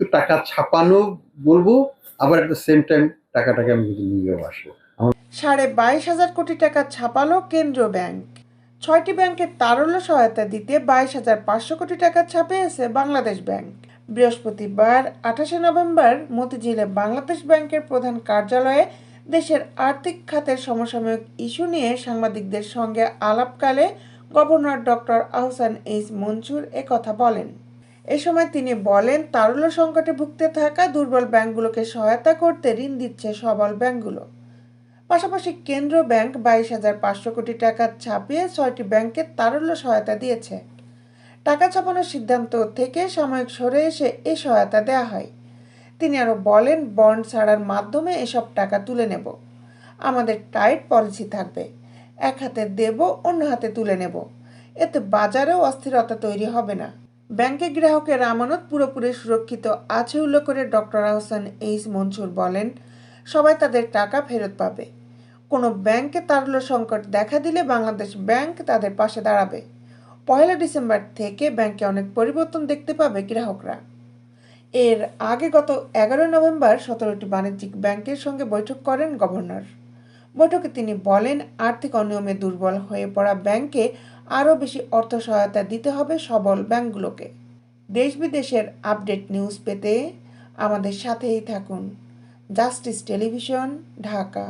তো টাকা ছাপানো বলবো, আবার এট দ্য সেম টাইম টাকাটাকে আমি কিন্তু নিয়েও আসবো। 22,500 কোটি টাকা ছাপালো কেন্দ্রীয় ব্যাংক। 6টি ব্যাংকের তারল্য সহায়তা দিতে 22,500 কোটি টাকা ছাপিয়েছে বাংলাদেশ ব্যাংক। বৃহস্পতিবার 28 নভেম্বর মতিঝিলে বাংলাদেশ ব্যাংকের প্রধান কার্যালয়ে দেশের আর্থিক খাতের সমসাময়িক ইস্যু নিয়ে সাংবাদিকদের সঙ্গে আলাপকালে governor doctor Ahsan H Mansur একথা বলেন। এ সময় তিনি বলেন, তারল্য সংকটে ভুগতে থাকা দুর্বল ব্যাংকগুলোকে সহায়তা করতে ঋণ দিচ্ছে সবল ব্যাংকগুলো। পাশাপাশি কেন্দ্রীয় ব্যাংক 22,500 কোটি টাকা ছাপিয়ে 6টি ব্যাংকের তারল্য সহায়তা দিয়েছে। টাকা ছাপানোর সিদ্ধান্ত থেকে সাময়িক সরে এসে এই সহায়তা দেওয়া হয়। তিনি আরও বলেন, বন্ড ছাড়ার মাধ্যমে এসব টাকা তুলে নেব। আমাদের টাইট পলিসি থাকবে, এক হাতে দেব, অন্য হাতে তুলে নেব। এতে বাজারেও অস্থিরতা তৈরি হবে না। ব্যাংকে গ্রাহকের আমানত পুরোপুরি সুরক্ষিত আছে উল্লেখ করে ডক্টর আহসান এইচ মনসুর বলেন, সবাই তাদের টাকা ফেরত পাবে। কোনো ব্যাংকে তারল্য সংকট দেখা দিলে বাংলাদেশ ব্যাংক তাদের পাশে দাঁড়াবে। 1 ডিসেম্বর থেকে ব্যাংকে অনেক পরিবর্তন দেখতে পাবে গ্রাহকরা। এর আগে গত 11 নভেম্বর 17টি বাণিজ্যিক ব্যাংকের সঙ্গে বৈঠক করেন গভর্নর। বৈঠকে তিনি বলেন, আর্থিক অনিয়মে দুর্বল হয়ে পড়া ব্যাংকে আরও বেশি অর্থ সহায়তা দিতে হবে সবল ব্যাংকগুলোকে। দেশ বিদেশের আপডেট নিউজ পেতে আমাদের সাথেই থাকুন। Justice television, Dhaka.